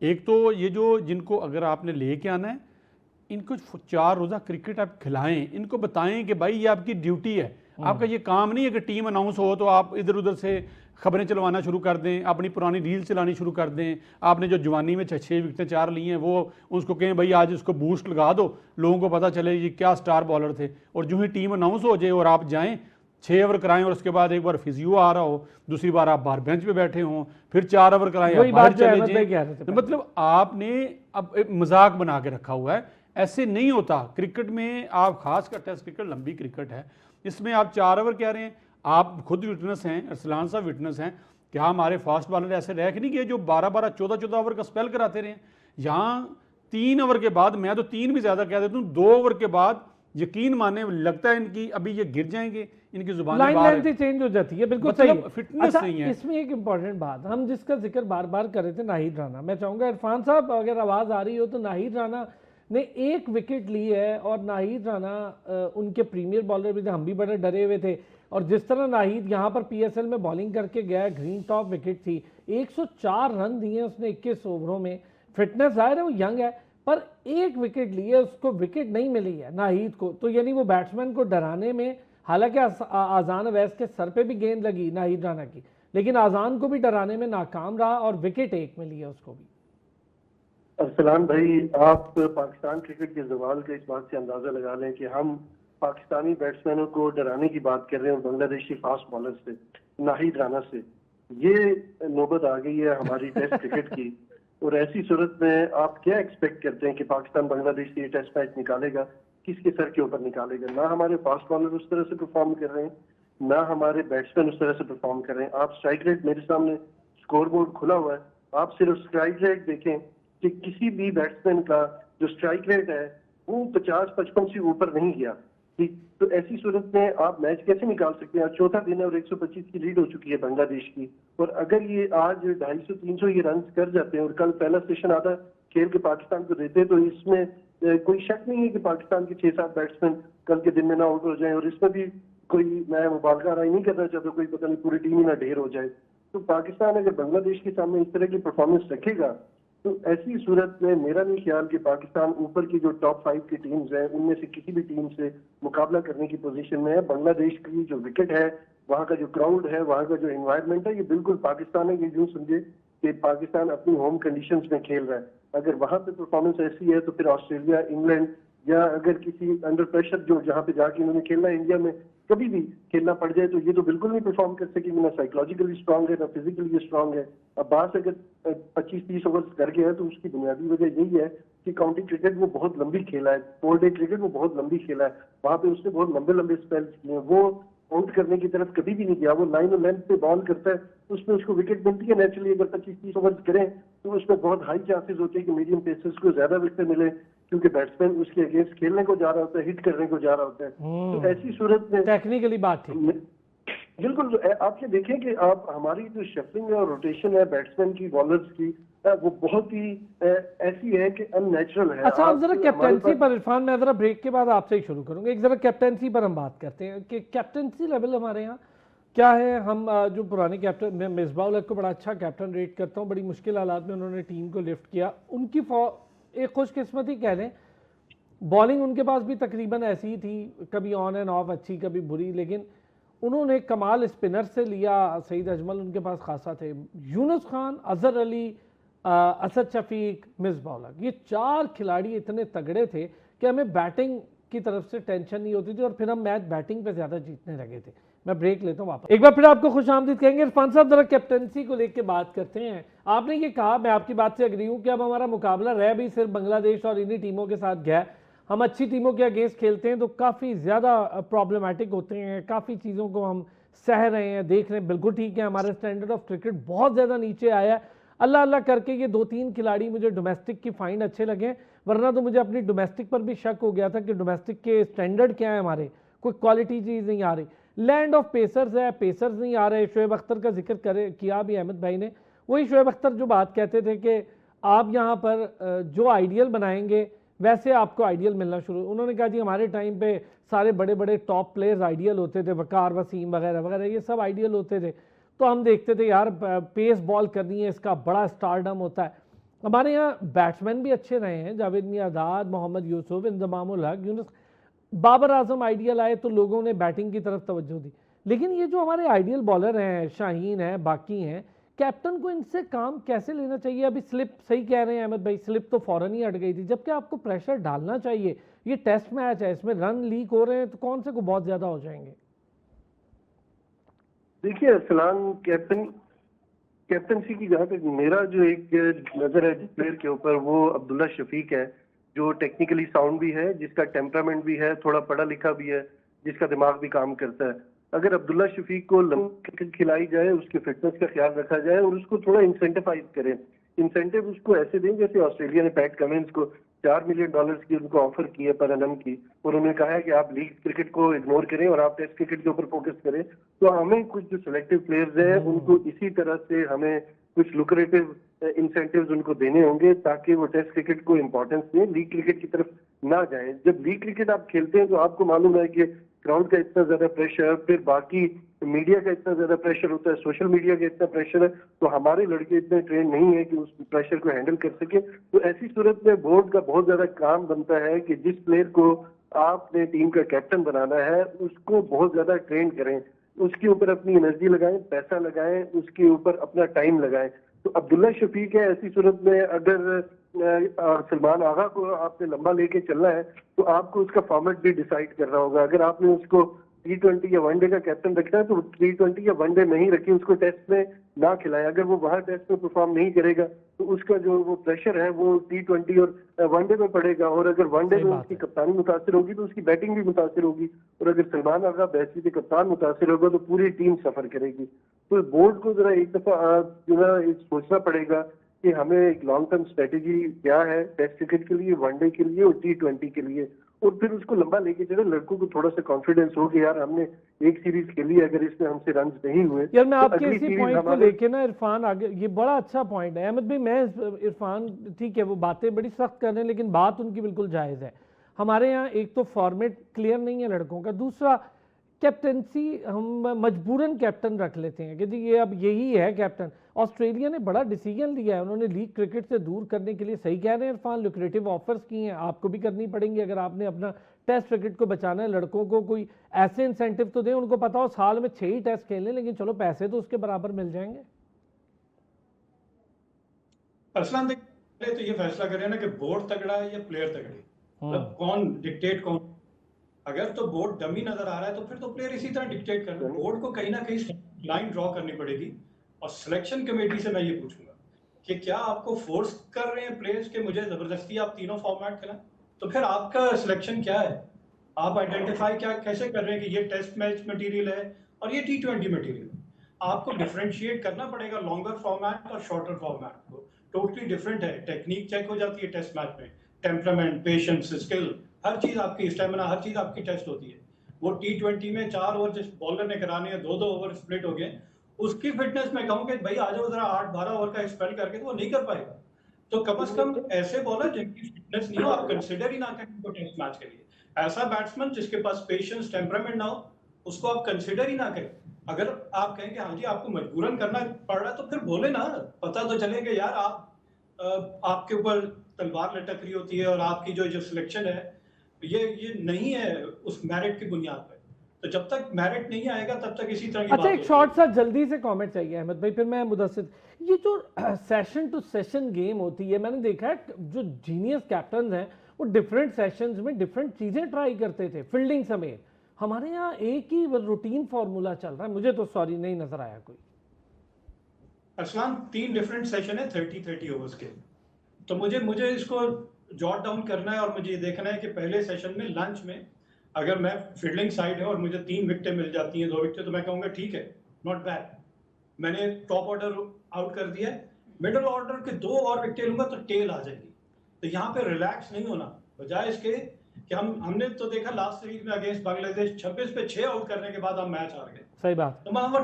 एक तो ये जो जिनको अगर आपने लेके आना है, इनको 4 रोज़ा क्रिकेट आप खिलाएं, इनको बताएं कि भाई ये आपकी ड्यूटी है, आपका ये काम नहीं है कि टीम अनाउंस हो तो आप इधर उधर से खबरें चलवाना शुरू कर दें, अपनी पुरानी रील चलानी शुरू कर दें। आपने जो जवानी में 6 विकेटें 4 ली हैं वो उसको कहें भाई आज उसको बूस्ट लगा दो, लोगों को पता चले ये क्या स्टार बॉलर थे। और जो ही टीम अनाउंस हो जाए और आप जाएँ 6 ओवर कराएं और उसके बाद एक बार फिजियो आ रहा हो, दूसरी बार आप बाहर बेंच पे बैठे हों, फिर 4 ओवर कराएं, बाहर चले जाएं। मतलब आपने अब मजाक बना के रखा हुआ है, ऐसे नहीं होता क्रिकेट में। आप खासकर टेस्ट क्रिकेट लंबी क्रिकेट है, इसमें आप 4 ओवर कह रहे हैं, आप खुद विटनेस हैं, अरसलान साहब विटनेस हैं, क्या हमारे फास्ट बॉलर ऐसे रह के नहीं गए जो 12-12, 14-14 ओवर का स्पेल कराते रहे। यहाँ 3 ओवर के बाद, मैं तो 3 भी ज्यादा कह देता हूँ, 2 ओवर के बाद यकीन माने लगता है इनकी अभी ये गिर जाएंगे, इनकी जुबान चेंज हो जाती है। बिल्कुल सही, फिटनेस नहीं है। इसमें एक इंपॉर्टेंट बात हम जिसका जिक्र बार बार कर रहे थे, नाहिद राना, मैं चाहूंगा इरफान साहब अगर आवाज आ रही हो तो नाहिद राना ने 1 विकेट ली है और नाहिद राना उनके प्रीमियर बॉलर भी थे, हम भी बड़े डरे हुए थे। और जिस तरह नाहिद यहाँ पर PSL में बॉलिंग करके गया, ग्रीन टॉप विकेट थी, 104 रन दिए उसने 21 ओवरों में। फिटनेस जाहिर है वो यंग है, पर 1 विकेट लिए, उसको विकेट नहीं मिली है नाहिद को, तो यानी वो बैट्समैन को डराने में, हालांकि आजान अवैस के सर पे भी गेंद लगी नाहिद राना की, लेकिन आजान को भी डराने में नाकाम रहा और विकेट 1 मिली है उसको भी। अरसलान भाई, आप पाकिस्तान क्रिकेट के ज़वाल के इस बात से अंदाजा लगा लें कि हम पाकिस्तानी बैट्समैनों को डराने की बात कर रहे हैं बांग्लादेशी फास्ट बॉलर से, नाहिद राना से। ये नौबत आ गई है हमारी टेस्ट क्रिकेट की और ऐसी सूरत में आप क्या एक्सपेक्ट करते हैं कि पाकिस्तान बांग्लादेश से ये टेस्ट मैच निकालेगा? किसके सर के ऊपर निकालेगा? ना हमारे फास्ट बॉलर उस तरह से परफॉर्म कर रहे हैं, ना हमारे बैट्समैन उस तरह से परफॉर्म कर रहे हैं। आप स्ट्राइक रेट, मेरे सामने स्कोर बोर्ड खुला हुआ है, आप सिर्फ स्ट्राइक रेट देखें कि किसी भी बैट्समैन का जो स्ट्राइक रेट है वो 50-55 से ऊपर नहीं गया। तो ऐसी सूरत में आप मैच कैसे निकाल सकते हैं? आज चौथा दिन है और 125 की लीड हो चुकी है बांग्लादेश की, और अगर ये आज 250-300 ये रन कर जाते हैं और कल पहला सेशन आधा खेल के पाकिस्तान को देते हैं, तो इसमें कोई शक नहीं है कि पाकिस्तान के 6-7 बैट्समैन कल के दिन में ना आउट हो जाए। और इसमें भी कोई, मैं मुबालगा राय नहीं करना चाहता, कोई पता नहीं पूरी टीम ही ना ढेर हो जाए। तो पाकिस्तान अगर बांग्लादेश के सामने इस तरह की परफॉर्मेंस रखेगा तो ऐसी सूरत में मेरा नहीं ख्याल कि पाकिस्तान ऊपर की जो टॉप 5 की टीम्स हैं उनमें से किसी भी टीम से मुकाबला करने की पोजीशन में है। बांग्लादेश की जो विकेट है, वहाँ का जो क्राउड है, वहाँ का जो एनवायरनमेंट है, ये बिल्कुल पाकिस्तान है। ये यूं समझे कि पाकिस्तान अपनी होम कंडीशंस में खेल रहा है। अगर वहाँ पे परफॉर्मेंस ऐसी है तो फिर ऑस्ट्रेलिया, इंग्लैंड या अगर किसी अंडर प्रेशर जो जहाँ पे जाके इन्होंने खेलना है, इंडिया में कभी भी खेलना पड़ जाए, तो ये तो बिल्कुल नहीं परफॉर्म कर सकेगी। ना साइकोलॉजिकली स्ट्रांग है, ना फिजिकली स्ट्रांग है। अब्बास अगर 25-30 ओवर्स कर गया है तो उसकी बुनियादी वजह यही है कि काउंटी क्रिकेट वो बहुत लंबी खेला है, 4 डे क्रिकेट वो बहुत लंबी खेला है। वहां पे उसने बहुत लंबे लंबे स्पेल्स किए हैं। वो आउट करने की तरफ कभी भी नहीं गया। वो लाइन और लेंथ पे बॉल करता है, उसमें उसको विकेट मिलती है नेचुरली। अगर 25-30 ओवर्स करें तो उसमें बहुत हाई चांसेस होते हैं कि मीडियम पेसर्स को ज्यादा विकेट मिले, क्योंकि बैट्समैन उसके अगेंस्ट खेलने को जा रहा होता है, हिट करने को जा रहा होता है। तो ऐसी सूरत में टेक्निकली बात ठीक, बिल्कुल आप ये देखें कि आप हमारी जो शफलिंग है और रोटेशन है बैट्समैन की, बॉलर्स की, वो बहुत ही ऐसी है कि अननेचुरल है। अच्छा, आप जरा कैप्टनसी पर, इरफान मैं जरा ब्रेक के बाद आपसे ही शुरू करूंगा। एक जरा कैप्टनसी पर हम बात करते हैं कि कैप्टनसी लेवल हमारे यहाँ क्या है। हम जो पुराने कैप्टन, मैं मिसबाह उल हक को बड़ा अच्छा कैप्टन रेट करता हूँ। बड़ी मुश्किल हालात में उन्होंने टीम को लिफ्ट किया। उनकी एक खुशकिस्मती कह लें, बॉलिंग उनके पास भी तकरीबन ऐसी ही थी, कभी ऑन एंड ऑफ अच्छी, कभी बुरी, लेकिन उन्होंने कमाल स्पिनर से लिया। सईद अजमल उनके पास खासा थे, यूनुस खान, अजहर अली, असद शफीक, मिसबाह उल हक, ये 4 खिलाड़ी इतने तगड़े थे कि हमें बैटिंग की तरफ से टेंशन नहीं होती थी और फिर हम मैच बैटिंग पे ज़्यादा जीतने लगे थे। मैं ब्रेक लेता हूँ, वापस एक बार फिर आपको खुशामदीद कहेंगे। इरफान साहब जरा कैप्टनसी को लेकर बात करते हैं। आपने ये कहा, मैं आपकी बात से अग्री हूँ कि अब हमारा मुकाबला रह भी सिर्फ बांग्लादेश और इन्हीं टीमों के साथ गया। हम अच्छी टीमों के अगेंस्ट खेलते हैं तो काफ़ी ज़्यादा प्रॉब्लमेटिक होते हैं, काफ़ी चीज़ों को हम सह रहे हैं, देख रहे हैं। बिल्कुल ठीक है, हमारा स्टैंडर्ड ऑफ क्रिकेट बहुत ज़्यादा नीचे आया है। अल्लाह अल्लाह करके ये 2-3 खिलाड़ी मुझे डोमेस्टिक की फाइंड अच्छे लगे, वरना तो मुझे अपनी डोमेस्टिक पर भी शक हो गया था कि डोमेस्टिक के स्टैंडर्ड क्या है, हमारे कोई क्वालिटी चीज़ नहीं आ रही। लैंड ऑफ पेसर्स है, पेसर्स नहीं आ रहे। शोएब अख्तर का जिक्र किया भी अहमद भाई ने। वही शोएब अख्तर जो बात कहते थे कि आप यहाँ पर जो आइडियल बनाएंगे वैसे आपको आइडियल मिलना शुरू। उन्होंने कहा जी हमारे टाइम पे सारे बड़े बड़े टॉप प्लेयर्स आइडियल होते थे, वकार वसीम वगैरह वगैरह, ये सब आइडियल होते थे। तो हम देखते थे यार पेस बॉल करनी है, इसका बड़ा स्टारडम होता है। हमारे यहाँ बैट्समैन भी अच्छे रहे हैं, जावेद मियादाद, मोहम्मद यूसुफ, इंजमाम उल हक, यूनुस, बाबर आजम आइडियल आए तो लोगों ने बैटिंग की तरफ तवज्जो दी। लेकिन ये जो हमारे आइडियल बॉलर हैं, शाहीन है, बाकी हैं, कैप्टन को इनसे काम कैसे लेना चाहिए? अभी स्लिप, सही कह रहे हैं अहमद भाई, स्लिप तो फौरन ही हट गई थी, जबकि आपको प्रेशर डालना चाहिए। ये टेस्ट मैच है, इसमें रन लीक हो रहे हैं तो कौन से को बहुत ज्यादा हो जाएंगे। देखिए अरसलान, कैप्टनसी की जहाँ तक मेरा जो एक नजर है प्लेयर के ऊपर, वो अब्दुल्ला शफीक है, जो टेक्निकली साउंड भी है, जिसका टेम्परामेंट भी है, थोड़ा पढ़ा लिखा भी है, जिसका दिमाग भी काम करता है। अगर अब्दुल्ला शफीक को क्रिकेट खिलाई जाए, उसकी फिटनेस का ख्याल रखा जाए और उसको थोड़ा इंसेंटिवाइज करें, इंसेंटिव उसको ऐसे दें जैसे ऑस्ट्रेलिया ने पैट कमिंस को $4 मिलियन की उनको ऑफर की है पर एनम की, और उन्होंने कहा है कि आप लीग क्रिकेट को इग्नोर करें और आप टेस्ट क्रिकेट के ऊपर फोकस करें। तो हमें कुछ जो सिलेक्टिव प्लेयर्स हैं उनको इसी तरह से हमें कुछ लुक्रेटिव इंसेंटिव्स उनको देने होंगे ताकि वो टेस्ट क्रिकेट को इंपॉर्टेंस दें, लीग क्रिकेट की तरफ ना जाएं। जब लीग क्रिकेट आप खेलते हैं तो आपको मालूम है कि क्राउड का इतना ज्यादा प्रेशर, फिर बाकी मीडिया का इतना ज्यादा प्रेशर होता है, सोशल मीडिया का इतना प्रेशर है, तो हमारे लड़के इतने ट्रेन नहीं है कि उस प्रेशर को हैंडल कर सके। तो ऐसी सूरत में बोर्ड का बहुत ज्यादा काम बनता है कि जिस प्लेयर को आपने टीम का कैप्टन बनाना है उसको बहुत ज्यादा ट्रेन करें, उसके ऊपर अपनी एनर्जी लगाएं, पैसा लगाएं, उसके ऊपर अपना टाइम लगाएं। तो अब्दुल्ला शफीक है, ऐसी सूरत में अगर सलमान आगा को आपने लंबा लेके चलना है तो आपको उसका फॉर्मेट भी डिसाइड करना होगा। अगर आपने उसको T20 या वनडे का कैप्टन रखना है तो T20 या वनडे नहीं रखें, उसको टेस्ट में ना खिलाएं। अगर वो वहां टेस्ट में परफॉर्म नहीं करेगा तो उसका जो वो प्रेशर है वो T20 और वनडे में पड़ेगा, और अगर वनडे सही में बात उसकी है। कप्तानी मुतासिर होगी तो उसकी बैटिंग भी मुतासिर होगी, और अगर सलमान आगा बैसी के कप्तान मुतासिर होगा तो पूरी टीम सफर करेगी। तो बोर्ड को जरा एक दफा जो है सोचना पड़ेगा कि हमें एक लॉन्ग टर्म स्ट्रेटेजी क्या है टेस्ट क्रिकेट के लिए, वनडे के लिए और T20 के लिए, और फिर उसको लंबा लेके चले। लड़कों को थोड़ा सा कॉन्फिडेंस हो कि यार हमने एक सीरीज खेली है, अगर इसमें हमसे रन नहीं हुए यार मैं तो आपके अगली इसी सीरीज पॉइंट को हमारे लेके ना इरफान आगे, ये बड़ा अच्छा पॉइंट है अहमद भाई। मैं इरफान ठीक है वो बातें बड़ी सख्त कर रहे हैं लेकिन बात उनकी बिल्कुल जायज़ है। हमारे यहाँ एक तो फॉर्मेट क्लियर नहीं है लड़कों का, दूसरा कैप्टनसी हम मजबूरन कैप्टन रख लेते हैं कि जी ये अब यही है कैप्टन। ऑस्ट्रेलिया ने बड़ा डिसीजन लिया है, उन्होंने लीग क्रिकेट से दूर करने के लिए, सही कह रहे हैं इरफान, लुक्रेटिव ऑफर्स की हैं, आपको भी करनी पड़ेंगी अगर आपने अपना टेस्ट क्रिकेट को बचाना है। लड़कों को कोई ऐसे इंसेंटिव तो दें, उनको पता हो साल में 6 ही टेस्ट खेलने, लेकिन चलो पैसे तो उसके बराबर मिल जाएंगे। अरसलान देख, पहले तो ये फैसला करें ना कि बोर्ड तगड़ा है या प्लेयर तगड़े, मतलब कौन डिक्टेट कौन। अगर तो बोर्ड डमी नजर आ रहा है तो फिर तो प्लेयर इसी तरह डिक्टेट कर रहे हैं। बोर्ड को कहीं ना कहीं लाइन ड्रॉ करनी पड़ेगी। और सिलेक्शन कमेटी से मैं ये पूछूंगा कि क्या आपको फोर्स कर रहे हैं प्लेयर्स के मुझे जबरदस्ती आप तीनों फॉर्मेट खेलें, तो फिर आपका सिलेक्शन क्या है? आप आइडेंटिफाई क्या कैसे कर रहे हैं कि ये टेस्ट मैच मटेरियल है और ये T20 मटेरियल है? आपको डिफरेंशिएट करना पड़ेगा लॉन्गर फॉर्मेट और शॉर्टर फॉर्मेट को। टोटली डिफरेंट है, टेक्निक चेक हो जाती है टेस्ट मैच में, टेम्परामेंट, पेशेंस, स्किल, हर चीज आपकी, स्टेमिना, हर चीज आपकी टेस्ट होती है। वो T20 में 4 ओवर जिस बॉलर ने कराने हैं, 2-2 ओवर स्प्लिट हो गए, उसकी फिटनेस मैं कहूँ कि भाई आ जाओ जरा 8-12 ओवर का स्पेल करके, तो वो नहीं कर पाएगा। तो कम से कम ऐसे बॉलर जिनकी फिटनेस नहीं हो आप कंसिडर ही ना करें उनको टेस्ट मैच के लिए। ऐसा बैट्समैन जिसके पास पेशेंस, टेम्परामेंट ना हो, उसको आप कंसिडर ही ना करें। अगर आप कहें कि हाँ जी आपको मजबूरन करना पड़ रहा है तो फिर बोले ना, पता तो चले कि यार आपके ऊपर तलवार लटक रही होती है और आपकी जो सिलेक्शन है ये नहीं है उस मेरिट की बुनियाद पर। तो जब तक मेरिट नहीं आएगा तब तक इसी तरह की अच्छा बात एक होती शॉर्ट है। सा जल्दी से कमेंट चाहिए अहमद भाई, फिर मैं मुदस्सिर। ये जो सेशन टू सेशन गेम होती है, मैंने देखा है जो जीनियस कैप्टन हैं वो डिफरेंट सेशंस में डिफरेंट चीजें ट्राई करते थे, फील्डिंग समेत। हमारे यहाँ एक ही रूटीन फॉर्मूला चल रहा है, मुझे तो सॉरी नहीं नजर आया कोई। अरसलान 3 डिफरेंट सेशन है 30-30 ओवर्स के, तो मुझे इसको जॉट डाउन करना है और मुझे ये देखना है कि पहले सेशन में लंच में अगर मैं फील्डिंग साइड है और मुझे 3 विकेटें मिल जाती हैं, 2 विकेटें, तो मैं कहूँगा ठीक है, नॉट बैड, मैंने टॉप ऑर्डर आउट कर दिया। मिडिल ऑर्डर के 2 और विकेटें लूंगा तो टेल आ जाएगी। तो यहाँ पे रिलैक्स नहीं होना, बजाय इसके कि हमने तो देखा लास्ट सीरीज में अगेंस्ट बांग्लादेश 26 पे 6 आउट करने के बाद हम मैच हार गए। सही बात। तो वहां पर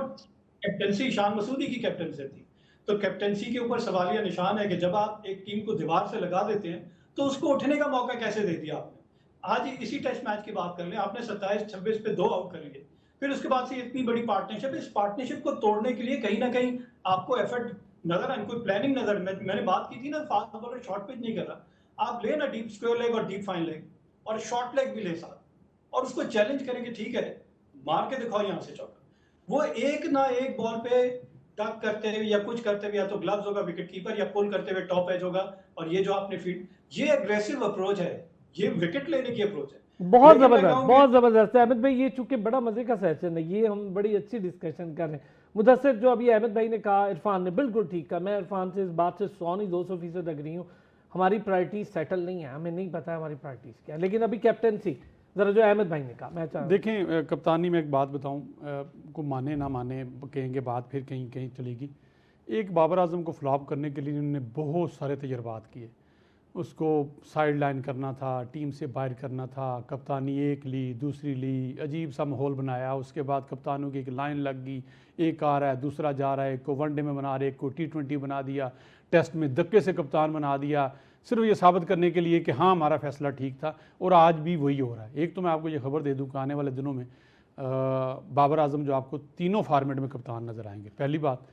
कैप्टनसी शान मसूदी की कैप्टनसी थी। तो कैप्टनसी के ऊपर सवालिया निशान है कि जब आप एक टीम को दीवार से लगा देते हैं तो उसको उठने का मौका कैसे दे दिया आपने। आज इसी टेस्ट मैच की बात कर लें, आपने 27-26 पे 2 आउट कर लिए, फिर उसके बाद से इतनी बड़ी पार्टनरशिप, इस पार्टनरशिप को तोड़ने के लिए कहीं ना कहीं आपको एफर्ट नजर आए, कोई प्लानिंग नजर। मैंने बात की थी ना, फास्ट बॉलर शॉर्ट पिच नहीं कर रहा, आप ले ना डीप स्क्वायर लेग और डीप फाइन लेग और शॉर्ट लेग भी ले साथ, और उसको चैलेंज करेंगे, ठीक है मार के दिखाओ यहाँ से चौका। वो एक ना एक बॉल पे टक करते हुए या कुछ करते हुए, या तो ग्लव्स होगा विकेट कीपर, या पुल करते हुए टॉप एज होगा, और ये जो आपने फील्ड, ये एग्रेसिव अप्रोच है, ये विकेट लेने की अप्रोच है। बहुत जबरदस्त, बहुत जबरदस्त है अहमद भाई। ये चूंकि बड़ा मजे का सेशन है, ये हम बड़ी अच्छी डिस्कशन कर रहे हैं। मुदस्सिर, जो अभी अहमद भाई ने कहा, इरफान ने बिल्कुल ठीक कहा, मैं इरफान से इस बात से 100-200% अग्री हूँ। हमारी प्रायोरिटी सेटल नहीं है, हमें नहीं पता है हमारी प्रायोरिटीज क्या है। लेकिन अभी कैप्टनसी जरा जो अहमद भाई ने कहा, मैं चाहूँ देखें कप्तानी में एक बात बताऊं, को माने ना माने कहेंगे बात फिर कहीं कहीं चलेगी। एक बाबर आजम को फ्लॉप करने के लिए उन्होंने बहुत सारे तजर्बात किए, उसको साइड लाइन करना था, टीम से बाहर करना था, कप्तानी एक ली दूसरी ली, अजीब सा माहौल बनाया। उसके बाद कप्तानों की एक लाइन लग गई, एक आ रहा है दूसरा जा रहा है, एक को वनडे में बना रहे, एक को T20 बना दिया, टेस्ट में धक्के से कप्तान बना दिया, सिर्फ ये साबित करने के लिए कि हाँ हमारा फैसला ठीक था। और आज भी वही हो रहा है। एक तो मैं आपको ये खबर दे दूँ कि आने वाले दिनों में बाबर आजम जो आपको तीनों फॉर्मेट में कप्तान नज़र आएंगे, पहली बात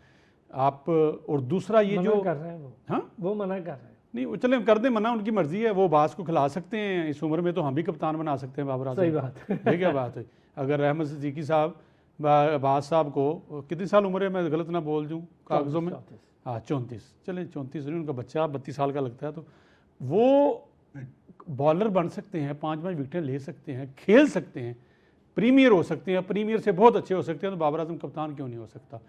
आप। और दूसरा ये जो कर रहे हैं वो, हाँ वो मना कर रहे हैं, नहीं वो चले कर दें मना, उनकी मर्जी है, वो बास को खिला सकते हैं। इस उम्र में तो हम भी कप्तान बना सकते हैं बाबर आजम। सही बात है क्या बात है। अगर अहमद सिद्दीकी साहब बास साहब को कितनी साल उम्र है, मैं गलत ना बोल दूँ कागज़ों में, हाँ 34, चलें 34 नहीं, उनका बच्चा 32 साल का लगता है, तो वो बॉलर बन सकते हैं, 5-5 विकेटें ले सकते हैं, खेल सकते हैं। प्रीमियर हो सकते हैं, प्रीमियर से बहुत अच्छे हो सकते हैं, तो बाबर आजम कप्तान क्यों नहीं हो सकता?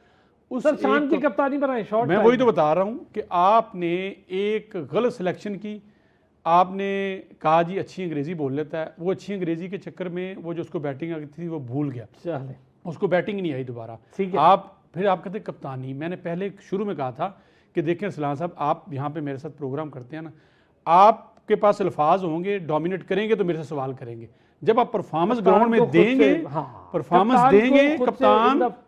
उस सर शान की एक- कप्तानी बनाए शॉर्ट मैं वही तो बता रहा हूँ कि आपने एक गलत सिलेक्शन की। आपने कहा जी अच्छी अंग्रेज़ी बोल लेता है, वो अच्छी अंग्रेज़ी के चक्कर में वो जो उसको बैटिंग आई थी वो भूल गया, चले उसको बैटिंग नहीं आई दोबारा। ठीक है। आप फिर आप कहते कप्तानी, मैंने पहले शुरू में कहा था कि देखें रसलान साहब, आप यहाँ पे मेरे साथ प्रोग्राम करते हैं ना, आपके पास अल्फाज होंगे, डोमिनेट करेंगे तो मेरे से सवाल करेंगे। जब आप परफॉर्मेंस ग्राउंड में देंगे, परफॉर्मेंस देंगे,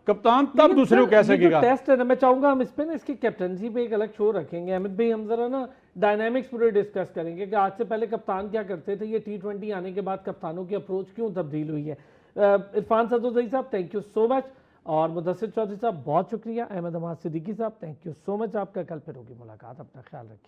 कप्तान तब दूसरे को कह सकेगा। टेस्ट है ना, मैं चाहूंगा हम इस पे ना इसकी कैप्टनसी पे एक अलग शो रखेंगे। अमित भाई हम जरा ना डायनामिक्स पूरे डिस्कस करेंगे कि आज से पहले कप्तान क्या करते थे, ये T20 आने के बाद कप्तानों की अप्रोच क्यों तब्दील हुई है। इरफान सदुदई साहब थैंक यू सो मच, और मुदस्सिर चौधरी साहब बहुत शुक्रिया, अहमद अमाद सिद्दीकी साहब थैंक यू सो मच। आपका कल फिर होगी मुलाकात, अपना ख्याल रखिए।